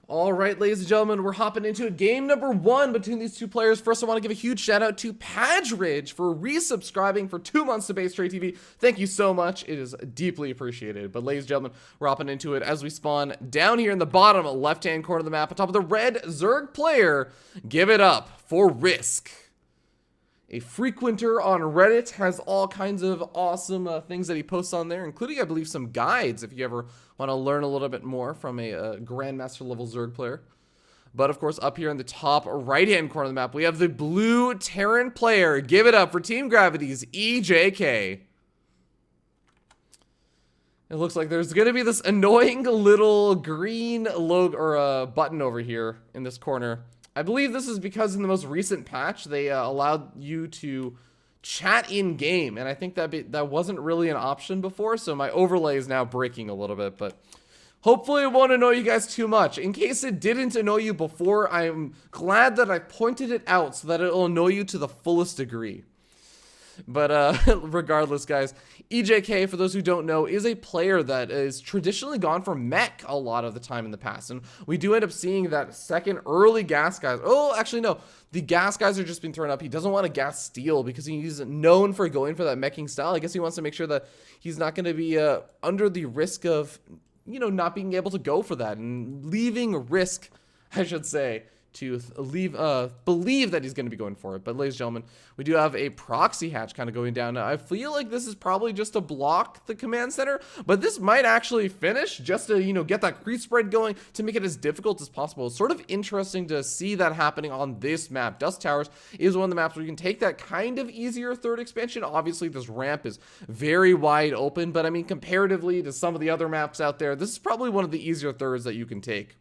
All right, ladies and gentlemen, we're hopping into game number 1 between these two players. First, I want to give a huge shout out to Padridge for resubscribing for 2 months to BaseTradeTV. Thank you so much. It is deeply appreciated. But ladies and gentlemen, we're hopping into it as we spawn down here in the bottom left-hand corner of the map on top of the red Zerg player. Give it up for Risk. A frequenter on Reddit, has all kinds of awesome things that he posts on there, including, I believe, some guides if you ever want to learn a little bit more from a Grandmaster level Zerg player. But, of course, up here in the top right-hand corner of the map, we have the blue Terran player. Give it up for Team Gravity's EJK. It looks like there's going to be this annoying little green logo or button over here in this corner. I believe this is because in the most recent patch, they allowed you to chat in-game, and I think that wasn't really an option before, so my overlay is now breaking a little bit, but hopefully it won't annoy you guys too much. In case it didn't annoy you before, I'm glad that I pointed it out so that it'll annoy you to the fullest degree. But regardless, guys, EJK, for those who don't know, is a player that is traditionally gone for mech a lot of the time in the past. And we do end up seeing that second early gas guys. Oh, actually, no. The gas guys are just being thrown up. He doesn't want to gas steel because he's known for going for that meching style. I guess he wants to make sure that he's not going to be under the risk of, you know, not being able to go for that and leaving risk, I should say, to believe that he's going to be going for it. But ladies and gentlemen, we do have a proxy hatch kind of going down. Now, I feel like this is probably just to block the command center, but this might actually finish just to, you know, get that creep spread going to make it as difficult as possible. It's sort of interesting to see that happening on this map. Dust Towers is one of the maps where you can take that kind of easier third expansion. Obviously, this ramp is very wide open, but I mean, comparatively to some of the other maps out there, this is probably one of the easier thirds that you can take.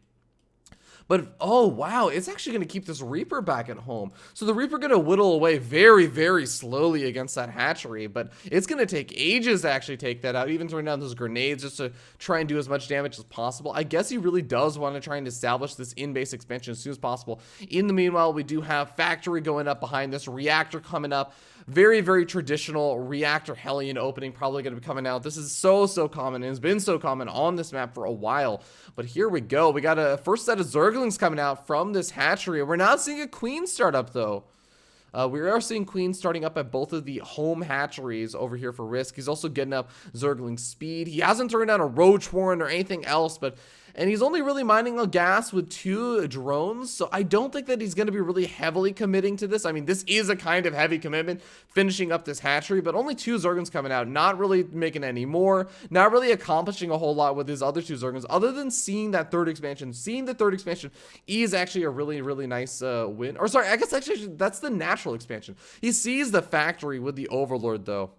But, oh, wow, it's actually going to keep this Reaper back at home. So the Reaper going to whittle away very, very slowly against that hatchery. But it's going to take ages to actually take that out, even throwing down those grenades just to try and do as much damage as possible. I guess he really does want to try and establish this in-base expansion as soon as possible. In the meanwhile, we do have Factory going up behind this, Reactor coming up. Very, very traditional Reactor Hellion opening probably going to be coming out. This is so common and has been so common on this map for a while. But here we go. We got a first set of Zerglings coming out from this hatchery. We're not seeing a Queen start up, though. We are seeing Queen starting up at both of the home hatcheries over here for Risk. He's also getting up Zergling speed. He hasn't thrown down a Roach Warren or anything else, and he's only really mining a gas with 2 drones, so I don't think that he's going to be really heavily committing to this. I mean, this is a kind of heavy commitment, finishing up this hatchery, but only 2 Zerglings coming out, not really making any more, not really accomplishing a whole lot with his other 2 Zerglings, other than seeing that third expansion. Seeing the third expansion is actually a really, really nice win. Or sorry, I guess actually that's the natural expansion. He sees the factory with the Overlord, though.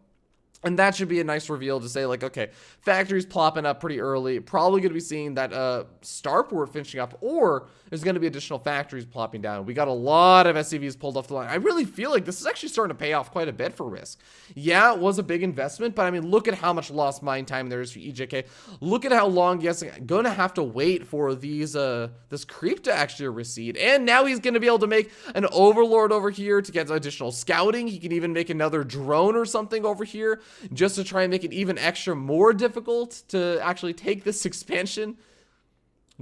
And that should be a nice reveal to say, like, okay, Factory's plopping up pretty early. Probably going to be seeing that Starport finishing up, or there's going to be additional factories plopping down. We got a lot of SCVs pulled off the line. I really feel like this is actually starting to pay off quite a bit for Risk. Yeah, it was a big investment, but I mean, look at how much lost mine time there is for EJK. Look at how long he's going to have to wait for these this creep to actually recede. And now he's going to be able to make an Overlord over here to get additional scouting. He can even make another drone or something over here, just to try and make it even extra more difficult to actually take this expansion,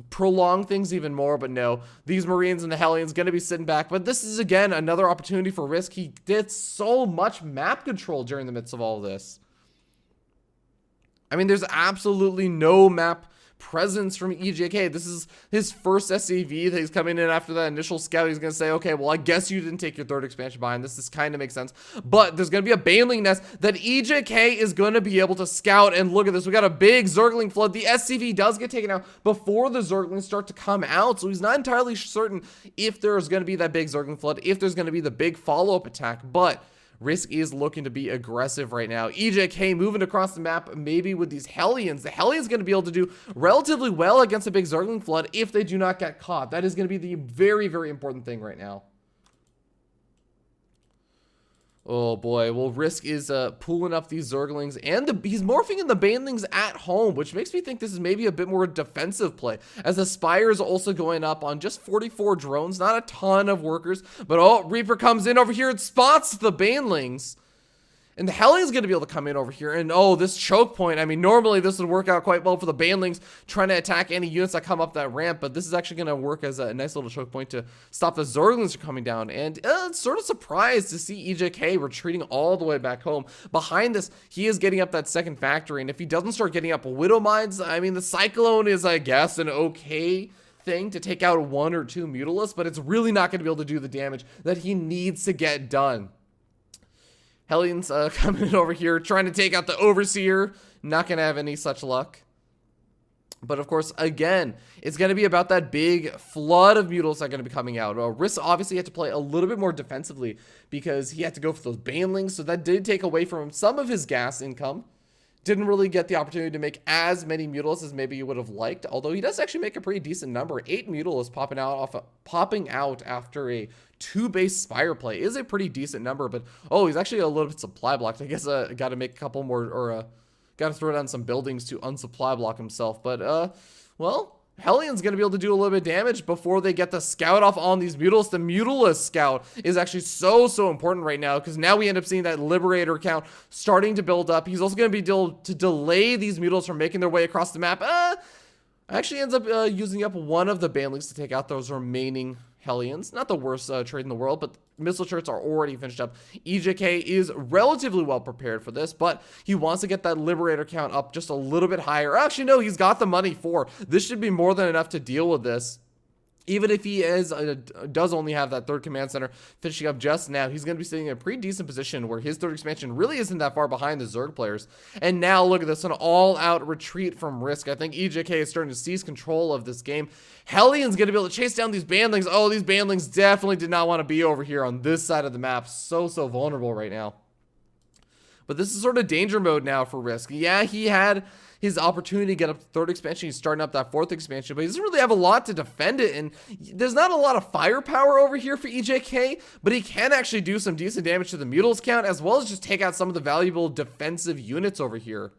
prolong things even more. But no, these Marines and the Hellions going to be sitting back. But this is, again, another opportunity for Risk. He did so much map control during the midst of all of this. I mean, there's absolutely no map presence from EJK. This is his first SCV that he's coming in after that initial scout. He's going to say, okay, well, I guess you didn't take your third expansion behind this. This kind of makes sense. But there's going to be a Baneling nest that EJK is going to be able to scout. And look at this. We got a big Zergling flood. The SCV does get taken out before the Zerglings start to come out. So he's not entirely certain if there's going to be that big Zergling flood, if there's going to be the big follow-up attack. But Risk is looking to be aggressive right now. EJK moving across the map, maybe with these Hellions. The Hellions going to be able to do relatively well against a big Zergling flood if they do not get caught. That is going to be the very, very important thing right now. Oh boy, well, Risk is pulling up these Zerglings, and he's morphing in the Banelings at home, which makes me think this is maybe a bit more defensive play, as the Spire is also going up on just 44 drones, not a ton of workers, but oh, Reaper comes in over here and spots the Banelings. And the Hellions going to be able to come in over here. And, oh, this choke point. I mean, normally this would work out quite well for the Banelings trying to attack any units that come up that ramp. But this is actually going to work as a nice little choke point to stop the Zerglings from coming down. And sort of surprised to see EJK retreating all the way back home. Behind this, he is getting up that second factory. And if he doesn't start getting up Widow Mines, I mean, the Cyclone is, I guess, an okay thing to take out 1 or 2 Mutalisks. But it's really not going to be able to do the damage that he needs to get done. Hellions coming in over here, trying to take out the Overseer. Not going to have any such luck. But, of course, again, it's going to be about that big flood of Mutalisks that are going to be coming out. Risk obviously had to play a little bit more defensively because he had to go for those Banelings. So that did take away from him some of his gas income. Didn't really get the opportunity to make as many Mutalisks as maybe you would have liked. Although he does actually make a pretty decent number. 8 Mutalisks popping out after a 2 base Spire play is a pretty decent number. But, oh, he's actually a little bit supply blocked. I guess got to make a couple more, or got to throw down some buildings to unsupply block himself. But, well, Hellion's going to be able to do a little bit of damage before they get the scout off on these Mutalisks. The Mutalist scout is actually so important right now because now we end up seeing that Liberator count starting to build up. He's also going to be able to delay these Mutalisks from making their way across the map. Actually ends up using up one of the Banelings to take out those remaining Hellions. Not the worst trade in the world, but missile turrets are already finished up. EJK is relatively well prepared for this, but he wants to get that Liberator count up just a little bit higher. Actually, no, he's got the money for. This should be more than enough to deal with this. Even if he does only have that 3rd command center finishing up just now, he's going to be sitting in a pretty decent position where his 3rd expansion really isn't that far behind the Zerg players. And now look at this, an all-out retreat from Risk. I think EJK is starting to seize control of this game. Hellion's going to be able to chase down these Banelings. Oh, these Banelings definitely did not want to be over here on this side of the map. So vulnerable right now. But this is sort of danger mode now for Risk. Yeah, he had his opportunity to get up to 3rd expansion. He's starting up that 4th expansion, but he doesn't really have a lot to defend it. And there's not a lot of firepower over here for EJK, but he can actually do some decent damage to the Mutalisks count, as well as just take out some of the valuable defensive units over here.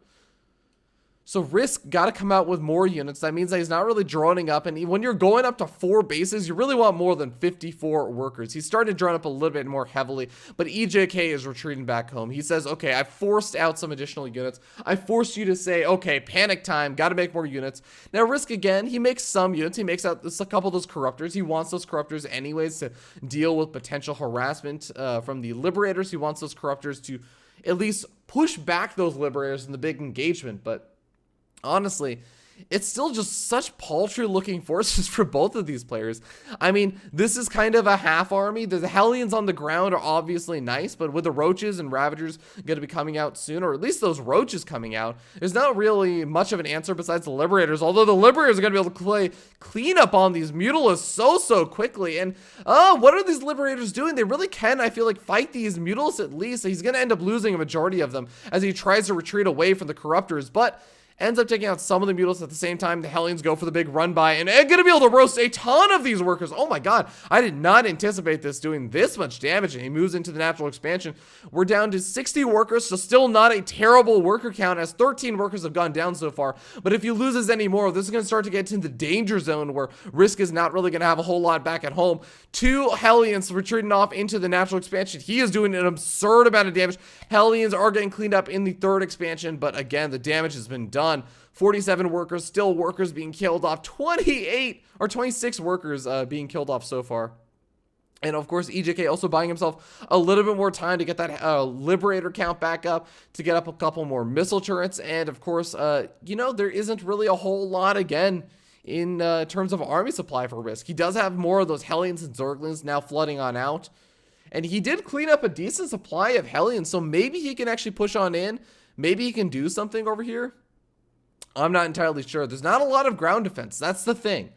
So Risk got to come out with more units. That means that he's not really droning up. And when you're going up to 4 bases, you really want more than 54 workers. He's starting to drone up a little bit more heavily. But EJK is retreating back home. He says, okay, I forced out some additional units. I forced you to say, okay, panic time. Got to make more units. Now Risk, again, he makes some units. He makes out a couple of those Corruptors. He wants those Corruptors anyways to deal with potential harassment from the Liberators. He wants those Corruptors to at least push back those Liberators in the big engagement. But honestly, it's still just such paltry looking forces for both of these players. I mean, this is kind of a half army. The Hellions on the ground are obviously nice, but with the Roaches and Ravagers going to be coming out soon, or at least those Roaches coming out, there's not really much of an answer besides the Liberators, although the Liberators are going to be able to play cleanup on these Mutalisks so quickly. And what are these Liberators doing? They really can, I feel like, fight these Mutalisks at least. He's going to end up losing a majority of them as he tries to retreat away from the Corruptors, but ends up taking out some of the Mutalisks at the same time. The Hellions go for the big run by and going to be able to roast a ton of these workers. Oh my god, I did not anticipate this doing this much damage. And he moves into the natural expansion. We're down to 60 workers, so still not a terrible worker count as 13 workers have gone down so far. But if he loses any more, this is going to start to get into the danger zone where Risk is not really going to have a whole lot back at home. 2 Hellions retreating off into the natural expansion. He is doing an absurd amount of damage. Hellions are getting cleaned up in the 3rd expansion, but again, the damage has been done. 47 workers, still workers being killed off. 28 or 26 workers being killed off so far. And of course, EJK also buying himself a little bit more time to get that Liberator count back up, to get up a couple more missile turrets. And of course, you know, there isn't really a whole lot again in terms of army supply for Risk. He does have more of those Hellions and Zerglings now flooding on out. And he did clean up a decent supply of Hellions, so maybe he can actually push on in. Maybe he can do something over here. I'm not entirely sure. There's not a lot of ground defense. That's the thing.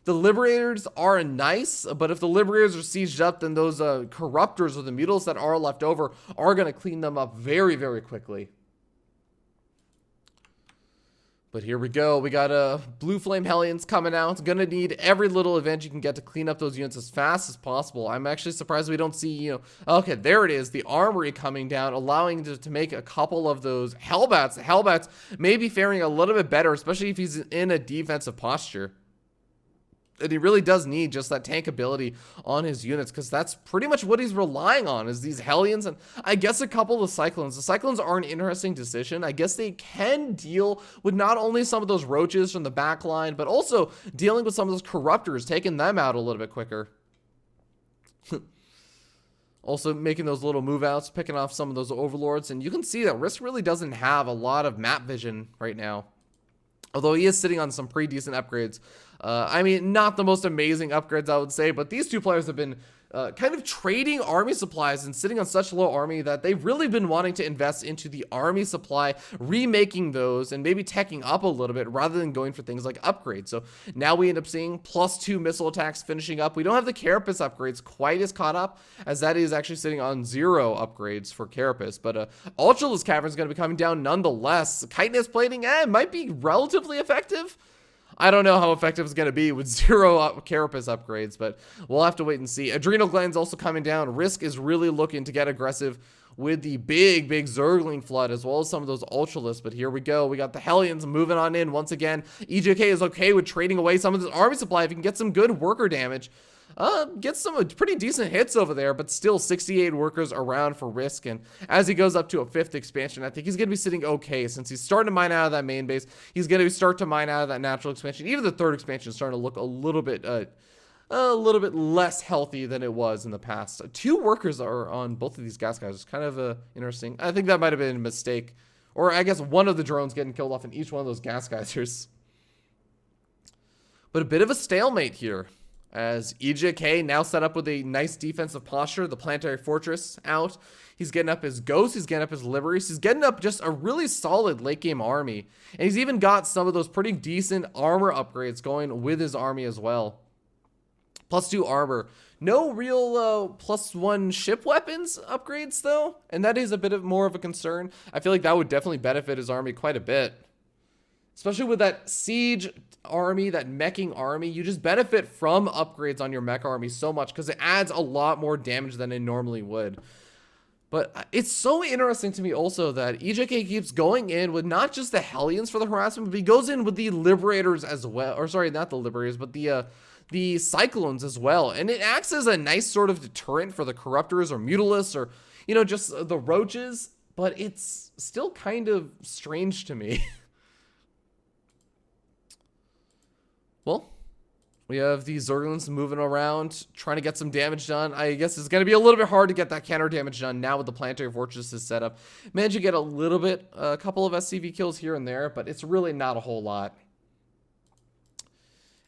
The Liberators are nice, but if the Liberators are sieged up, then those Corruptors or the Mutalisks that are left over are going to clean them up very quickly. But here we go. We got Blue Flame Hellions coming out. Gonna need every little event you can get to clean up those units as fast as possible. I'm actually surprised we don't see, you know, okay, there it is. The armory coming down, allowing to make a couple of those Hellbats. The Hellbats may be faring a little bit better, especially if he's in a defensive posture. And he really does need just that tank ability on his units, because that's pretty much what he's relying on, is these Hellions and I guess a couple of Cyclones. The Cyclones are an interesting decision. I guess they can deal with not only some of those roaches from the back line, but also dealing with some of those Corruptors, taking them out a little bit quicker. Also making those little move outs, picking off some of those Overlords, and you can see that Risk really doesn't have a lot of map vision right now. Although he is sitting on some pretty decent upgrades. I mean, not the most amazing upgrades, I would say, but these two players have been kind of trading army supplies and sitting on such low army that they've really been wanting to invest into the army supply, remaking those and maybe teching up a little bit rather than going for things like upgrades. So now we end up seeing +2 missile attacks finishing up. We don't have the Carapace upgrades quite as caught up, as that is actually sitting on 0 upgrades for Carapace. But Ultralisk Cavern is going to be coming down nonetheless. Chitinous plating, might be relatively effective. I don't know how effective it's going to be with 0 Carapace upgrades, but we'll have to wait and see. Adrenal Glands also coming down. Risk is really looking to get aggressive with the big Zergling flood, as well as some of those Ultralisks. But here we go. We got the Hellions moving on in once again. EJK is okay with trading away some of this army supply if he can get some good worker damage. Gets some pretty decent hits over there, but still 68 workers around for Risk. And as he goes up to a 5th expansion, I think he's going to be sitting okay, since he's starting to mine out of that main base. He's going to start to mine out of that natural expansion. Even the 3rd expansion is starting to look a little bit less healthy than it was in the past. 2 workers are on both of these gas guys. It's kind of interesting. I think that might have been a mistake, or I guess one of the drones getting killed off in each one of those gas geysers. But a bit of a stalemate here, as EJK now set up with a nice defensive posture. The Planetary Fortress out. He's getting up his Ghosts. He's getting up his Liberties. He's getting up just a really solid late game army. And he's even got some of those pretty decent armor upgrades going with his army as well. +2 armor. No real +1 ship weapons upgrades though. And that is a bit more of a concern. I feel like that would definitely benefit his army quite a bit. Especially with that siege army, that meching army, you just benefit from upgrades on your mech army so much because it adds a lot more damage than it normally would. But it's so interesting to me also that EJK keeps going in with not just the Hellions for the harassment, but he goes in with the Liberators as well. Or sorry, not the Liberators, but the Cyclones as well. And it acts as a nice sort of deterrent for the Corruptors or Mutalisks or, you know, just the Roaches. But it's still kind of strange to me. Well, we have these Zerglings moving around, trying to get some damage done. I guess it's going to be a little bit hard to get that counter damage done now with the Planetary Fortresses set up. Managed to get a little bit, a couple of SCV kills here and there, but it's really not a whole lot.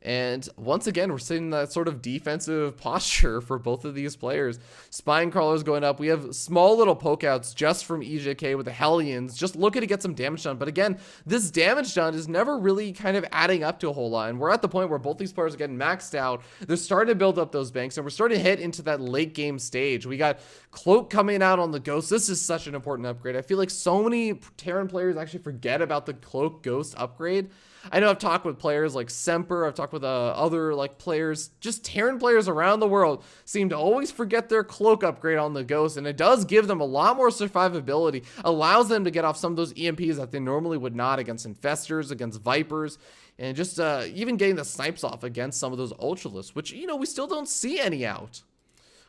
And once again, we're seeing that sort of defensive posture for both of these players. Spine Crawlers going up. We have small little pokeouts just from EJK with the Hellions, just looking to get some damage done. But again, this damage done is never really kind of adding up to a whole lot. And we're at the point where both these players are getting maxed out. They're starting to build up those banks, and we're starting to hit into that late game stage. We got Cloak coming out on the Ghost. This is such an important upgrade. I feel like so many Terran players actually forget about the Cloak Ghost upgrade. I know I've talked with players like Semper, I've talked with other like players, just Terran players around the world seem to always forget their Cloak upgrade on the Ghost, and it does give them a lot more survivability, allows them to get off some of those EMPs that they normally would not against Infestors, against Vipers, and just even getting the snipes off against some of those Ultralisks, which, you know, we still don't see any out.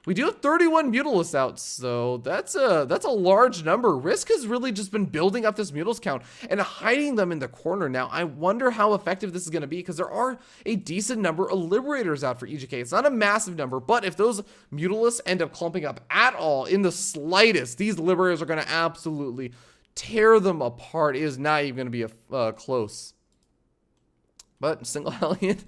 We do have 31 Mutalisks out, so that's a large number. Risk has really just been building up this Mutalisks count and hiding them in the corner. Now, I wonder how effective this is going to be, because there are a decent number of Liberators out for EJK. It's not a massive number, but if those Mutalisks end up clumping up at all in the slightest, these Liberators are going to absolutely tear them apart. It is not even going to be close. But single Hellion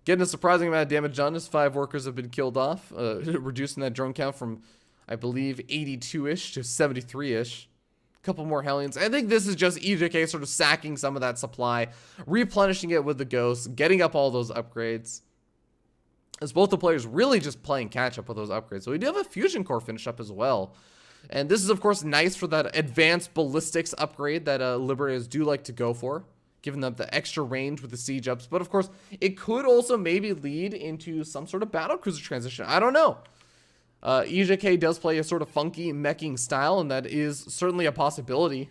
getting a surprising amount of damage done as 5 workers have been killed off, reducing that drone count from, I believe, 82-ish to 73-ish. A couple more Hellions. I think this is just EJK sort of sacking some of that supply, replenishing it with the Ghosts, getting up all those upgrades. As both the players really just playing catch-up with those upgrades. So we do have a Fusion Core finish up as well. And this is, of course, nice for that advanced ballistics upgrade that Liberators do like to go for, giving them the extra range with the siege ups. But of course, it could also maybe lead into some sort of battlecruiser transition. I don't know. EJK does play a sort of funky meching style, and that is certainly a possibility.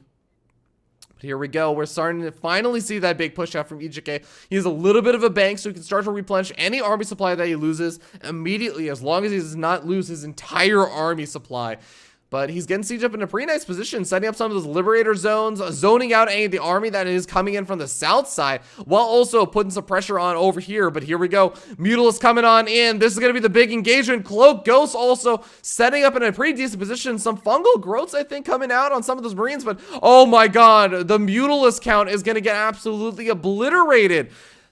But here we go. We're starting to finally see that big push out from EJK. He has a little bit of a bank, so he can start to replenish any army supply that he loses immediately, as long as he does not lose his entire army supply. But he's getting siege up in a pretty nice position, setting up some of those liberator zones, zoning out any of the army that is coming in from the south side, while also putting some pressure on over here. But here we go. Mutalisk coming on in. This is going to be the big engagement. Cloak Ghost also setting up in a pretty decent position. Some fungal growths, I think, coming out on some of those Marines. But, oh my god, the Mutalisk count is going to get absolutely obliterated.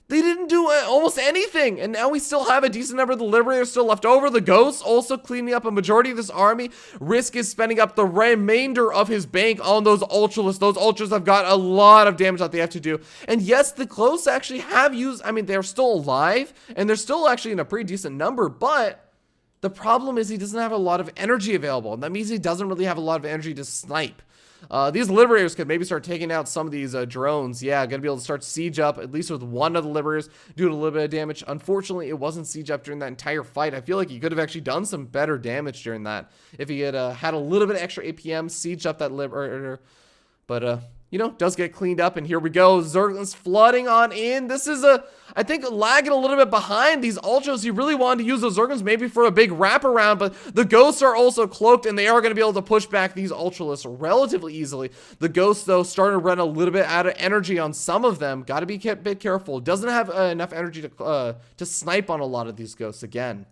They didn't do almost anything, and now we still have a decent number of the Liberators still left over. The Ghosts also cleaning up a majority of this army. Risk is spending up the remainder of his bank on those Ultralists. Those Ultras have got a lot of damage that they have to do. And yes, the Close actually have used, I mean, they're still alive, and they're still actually in a pretty decent number, but the problem is he doesn't have a lot of energy available, and that means he doesn't really have a lot of energy to snipe. These Liberators could maybe start taking out some of these drones. Yeah, gonna be able to start siege up, at least with one of the Liberators, doing a little bit of damage. Unfortunately, it wasn't siege up during that entire fight. I feel like he could have actually done some better damage during that if he had had a little bit extra APM, siege up that Liberator. But, you know, does get cleaned up, and here we go. Zerglings flooding on in. This is I think, lagging a little bit behind these Ultras. He really wanted to use those Zerglings maybe for a big wraparound, but the Ghosts are also cloaked, and they are going to be able to push back these Ultralists relatively easily. The Ghosts, though, starting to run a little bit out of energy on some of them. Got to be a bit careful. Doesn't have enough energy to snipe on a lot of these Ghosts again.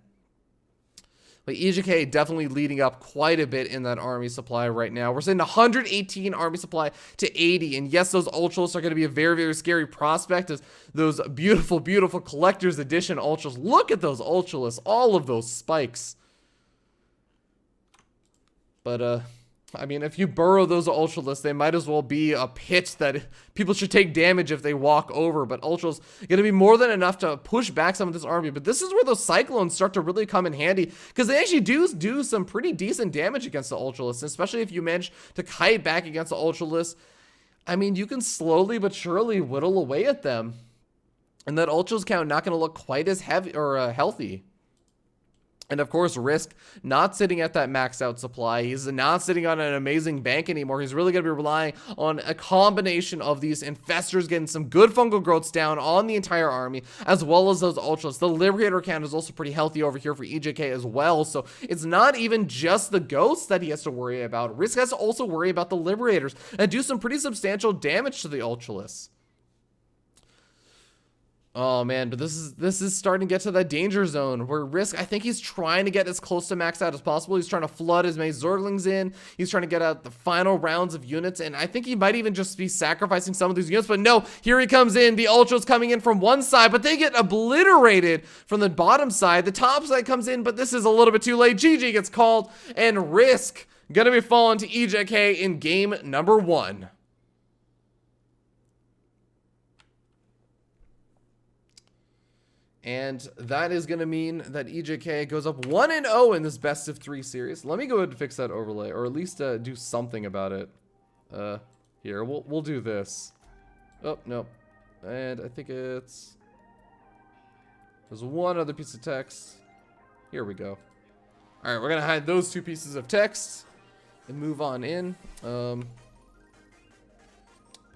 But EJK definitely leading up quite a bit in that army supply right now. We're seeing 118 army supply to 80. And yes, those Ultras are going to be a very, very scary prospect as those beautiful, beautiful Collector's Edition Ultras. Look at those Ultralists, all of those spikes. But, I mean, if you burrow those Ultralists, they might as well be a pit that people should take damage if they walk over. But Ultras going to be more than enough to push back some of this army. But this is where those Cyclones start to really come in handy, because they actually do some pretty decent damage against the Ultralists, especially if you manage to kite back against the Ultralists. I mean, you can slowly but surely whittle away at them, and that Ultras count not going to look quite as heavy or healthy. And of course, Risk not sitting at that maxed out supply. He's not sitting on an amazing bank anymore. He's really going to be relying on a combination of these Infestors getting some good fungal growths down on the entire army, as well as those Ultras. The Liberator count is also pretty healthy over here for EJK as well. So it's not even just the Ghosts that he has to worry about. Risk has to also worry about the Liberators and do some pretty substantial damage to the Ultralists. Oh man, but this is starting to get to that danger zone where Risk, I think he's trying to get as close to max out as possible. He's trying to flood as many Zerglings in. He's trying to get out the final rounds of units, and I think he might even just be sacrificing some of these units. But no, here he comes in. The Ultras coming in from one side, but they get obliterated from the bottom side. The top side comes in, but this is a little bit too late. GG gets called, and Risk gonna be falling to EJK in game number 1. And that is going to mean that EJK goes up 1-0 in this best of 3 series. Let me go ahead and fix that overlay, or at least do something about it. Here, we'll do this. Oh, no. And I think there's one other piece of text. Here we go. All right, we're going to hide those 2 pieces of text and move on in. But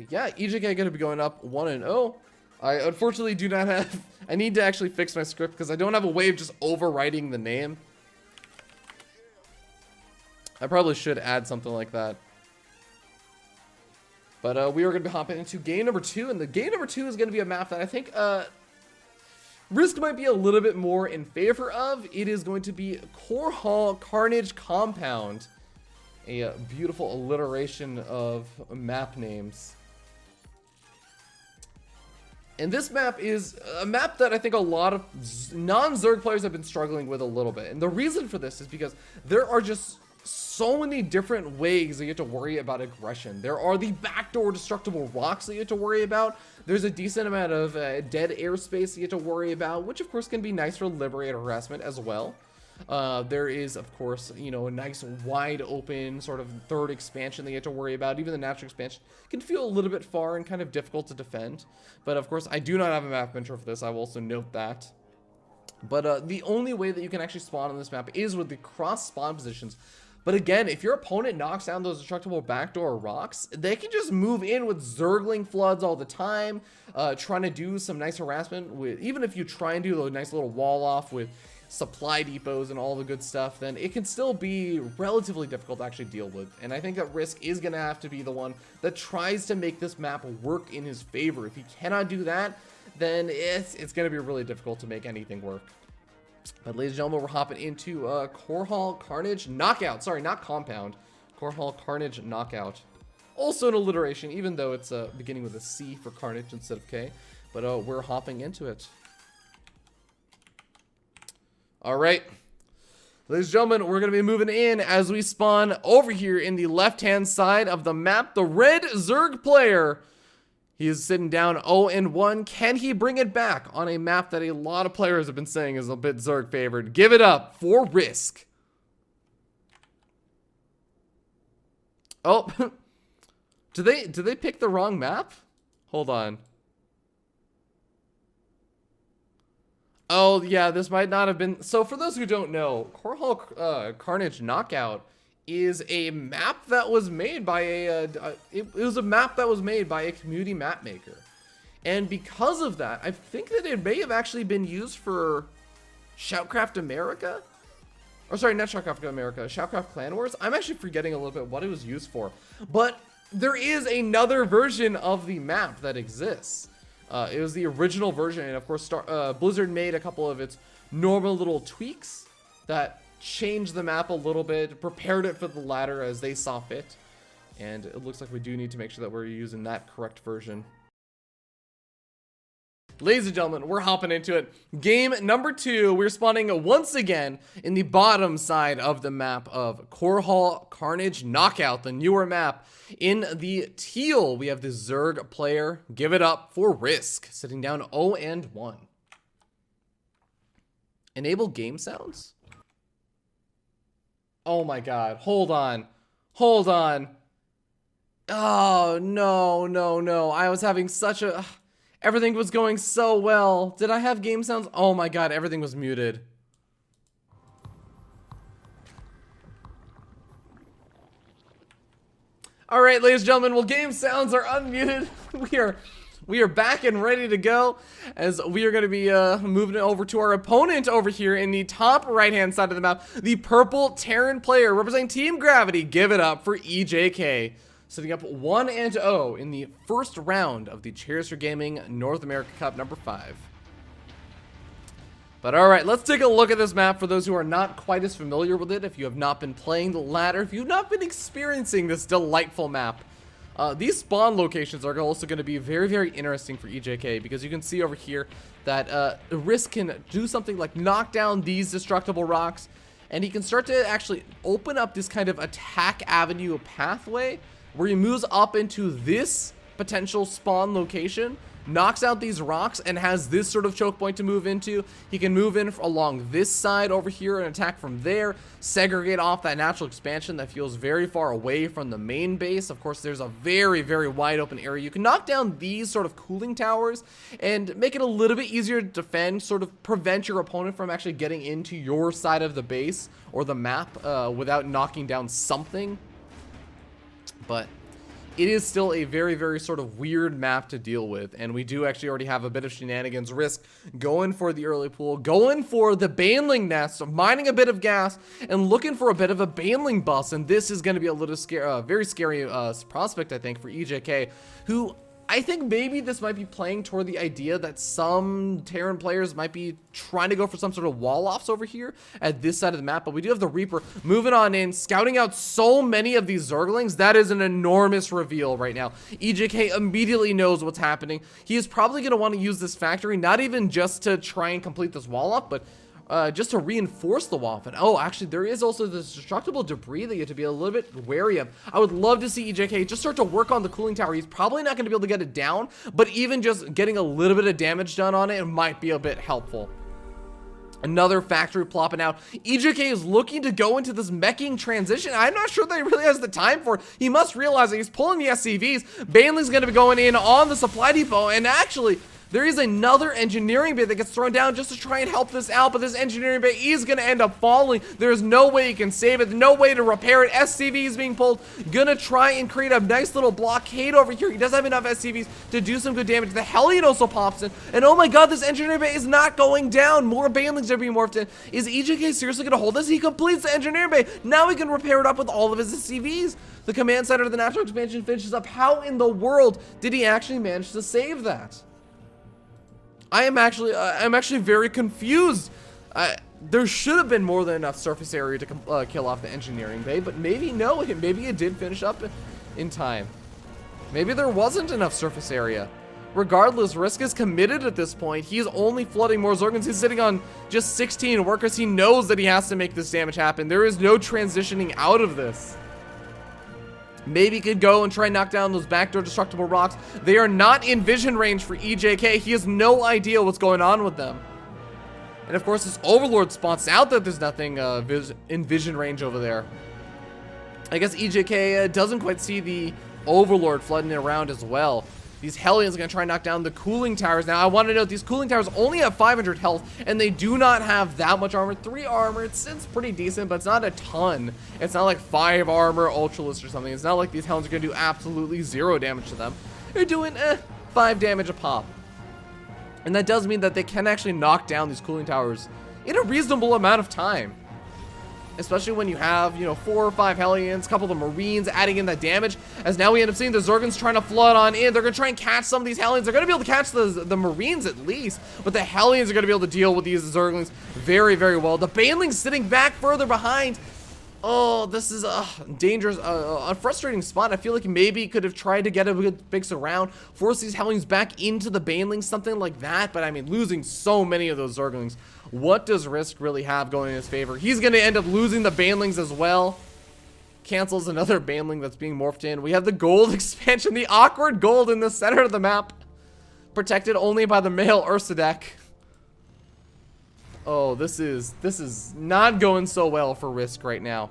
yeah, EJK going to be going up 1-0. I unfortunately do not have... I need to actually fix my script because I don't have a way of just overwriting the name. I probably should add something like that. But we are going to be hopping into game number 2. And the game number 2 is going to be a map that I think Risk might be a little bit more in favor of. It is going to be Core Hall Carnage Compound. A beautiful alliteration of map names. And this map is a map that I think a lot of non-Zerg players have been struggling with a little bit. And the reason for this is because there are just so many different ways that you have to worry about aggression. There are the backdoor destructible rocks that you have to worry about. There's a decent amount of dead airspace that you have to worry about, which of course can be nice for Liberator harassment as well. There is, of course, you know, a nice wide open sort of third expansion that you have to worry about. Even the natural expansion can feel a little bit far and kind of difficult to defend. But of course, I do not have a map intro for this. I will also note that. But the only way that you can actually spawn on this map is with the cross spawn positions. But again, if your opponent knocks down those destructible backdoor rocks, they can just move in with Zergling floods all the time, trying to do some nice harassment with, even if you try and do a nice little wall off with supply depots and all the good stuff, then it can still be relatively difficult to actually deal with. And I think that Risk is going to have to be the one that tries to make this map work in his favor. If he cannot do that, then it's going to be really difficult to make anything work. But ladies and gentlemen, we're hopping into Core Hall Carnage Knockout. Sorry, not Compound. Core Hall Carnage Knockout. Also an alliteration, even though it's beginning with a C for Carnage instead of K. But we're hopping into it. All right. Ladies and gentlemen, we're going to be moving in as we spawn over here in the left-hand side of the map. The red Zerg player. He is sitting down 0-1. Can he bring it back on a map that a lot of players have been saying is a bit Zerg favored? Give it up for Risk. Oh, did they pick the wrong map? Hold on. Oh yeah, this might not have been. So for those who don't know, Core Hall Carnage Knockout is a map that was made by it was a map that was made by a community map maker. And because of that, I think that it may have actually been used for Shoutcraft America. Or sorry, not Shoutcraft America, Shoutcraft Clan Wars. I'm actually forgetting a little bit what it was used for. But there is another version of the map that exists. It was the original version, and of course Blizzard made a couple of its normal little tweaks that changed the map a little bit, prepared it for the ladder as they saw fit, and it looks like we do need to make sure that we're using that correct version. Ladies and gentlemen, we're hopping into it. Game number 2, we're spawning once again in the bottom side of the map of Core Hall Carnage Knockout, the newer map. In the teal, we have the Zerg player. Give it up for Risk, sitting down 0-1. Enable game sounds? Oh my god, hold on. Hold on. Oh, no. I was having such a... Everything was going so well. Did I have game sounds? Oh my god, everything was muted. All right, ladies and gentlemen, well, game sounds are unmuted. We are back and ready to go as we are going to be moving over to our opponent over here in the top right-hand side of the map, the purple Terran player representing Team Gravity. Give it up for EJK, sitting up 1-0 in the first round of the Chairs4Gaming North America Cup number 5. But all right, let's take a look at this map for those who are not quite as familiar with it. If you have not been playing the ladder, if you've not been experiencing this delightful map, these spawn locations are also going to be very, very interesting for EJK, because you can see over here that Risk can do something like knock down these destructible rocks, and he can start to actually open up this kind of attack avenue pathway where he moves up into this potential spawn location, knocks out these rocks, and has this sort of choke point to move into. He can move in along this side over here and attack from there, segregate off that natural expansion that feels very far away from the main base. Of course, there's a very, very wide open area. You can knock down these sort of cooling towers and make it a little bit easier to defend, sort of prevent your opponent from actually getting into your side of the base or the map without knocking down something. But it is still a very, very sort of weird map to deal with, and we do actually already have a bit of shenanigans. Risk going for the early pool, going for the Baneling nest, mining a bit of gas, and looking for a bit of a Baneling bust, and this is going to be a little scary, very scary prospect, I think, for EJK, who... I think maybe this might be playing toward the idea that some Terran players might be trying to go for some sort of wall-offs over here at this side of the map, but we do have the Reaper moving on in, scouting out so many of these Zerglings. That is an enormous reveal right now. EJK immediately knows what's happening. He is probably going to want to use this factory, not even just to try and complete this wall-off, but just to reinforce the wall. And oh, actually, there is also this destructible debris that you have to be a little bit wary of. I would love to see EJK just start to work on the cooling tower. He's probably not going to be able to get it down, but even just getting a little bit of damage done on it might be a bit helpful. Another factory plopping out. EJK is looking to go into this meching transition. I'm not sure that he really has the time for it. He must realize that he's pulling the SCVs. Baneling's going to be going in on the supply depot, and actually... There is another engineering bay that gets thrown down just to try and help this out, but this engineering bay is going to end up falling. There's no way you can save it, no way to repair it. SCV is being pulled. Gonna try and create a nice little blockade over here. He does have enough SCVs to do some good damage. The Hellion also pops in, and oh my god, this engineering bay is not going down. More banelings are being morphed in. Is EJK seriously going to hold this? He completes the engineering bay. Now he can repair it up with all of his SCVs. The command center of the natural expansion finishes up. How in the world did he actually manage to save that? I'm actually very confused. There should have been more than enough surface area to kill off the engineering bay, but maybe no. Maybe it did finish up in time. Maybe there wasn't enough surface area. Regardless, Risk is committed at this point. He's only flooding more Zerglings. He's sitting on just 16 workers. He knows that he has to make this damage happen. There is no transitioning out of this. Maybe he could go and try and knock down those backdoor destructible rocks. They are not in vision range for EJK. He has no idea what's going on with them. And of course, this Overlord spots out that there's nothing in vision range over there. I guess EJK doesn't quite see the Overlord flooding around as well. These Hellions are going to try and knock down the cooling towers. Now, I want to note, these cooling towers only have 500 health, and they do not have that much armor. 3 armor, it's pretty decent, but it's not a ton. It's not like 5 armor, Ultralist or something. It's not like these Hellions are going to do absolutely 0 damage to them. They're doing, 5 damage a pop. And that does mean that they can actually knock down these cooling towers in a reasonable amount of time. Especially when you have, 4 or 5 Hellions, a couple of the Marines adding in that damage. As now we end up seeing the Zerglings trying to flood on in. They're going to try and catch some of these Hellions. They're going to be able to catch the Marines at least. But the Hellions are going to be able to deal with these Zerglings very, very well. The Banelings sitting back further behind. Oh, this is a dangerous, a frustrating spot. I feel like maybe could have tried to get a good big surround, force these Hellions back into the Banelings, something like that. But I mean, losing so many of those Zerglings, what does Risk really have going in his favor? He's going to end up losing the Banelings as well. Cancels another Baneling that's being morphed in. We have the gold expansion, the awkward gold in the center of the map, protected only by the male Ursa deck. Oh, this is not going so well for Risk right now.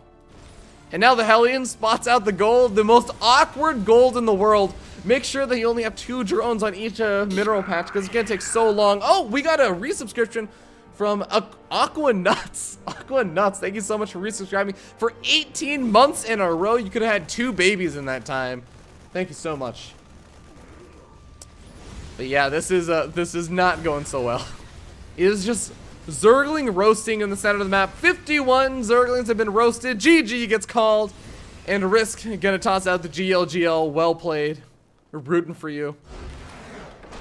And now the Hellion spots out the gold, the most awkward gold in the world. Make sure that you only have 2 drones on each mineral patch because it's going to take so long. Oh, we got a resubscription from Aqua Nuts. Aqua Nuts, thank you so much for resubscribing. For 18 months in a row, you could have had 2 babies in that time. Thank you so much. But yeah, this is not going so well. It is just Zergling roasting in the center of the map. 51 Zerglings have been roasted. GG gets called. And Risk gonna toss out the GLGL. Well played. We're rooting for you.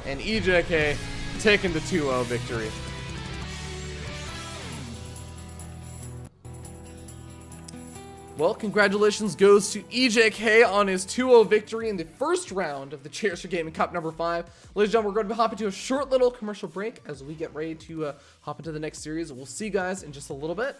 And EJK taking the 2-0 victory. Well, congratulations goes to EJK on his 2-0 victory in the first round of the Chairs4Gaming Cup number 5. Ladies and gentlemen, we're going to be hopping to a short little commercial break as we get ready to hop into the next series. We'll see you guys in just a little bit.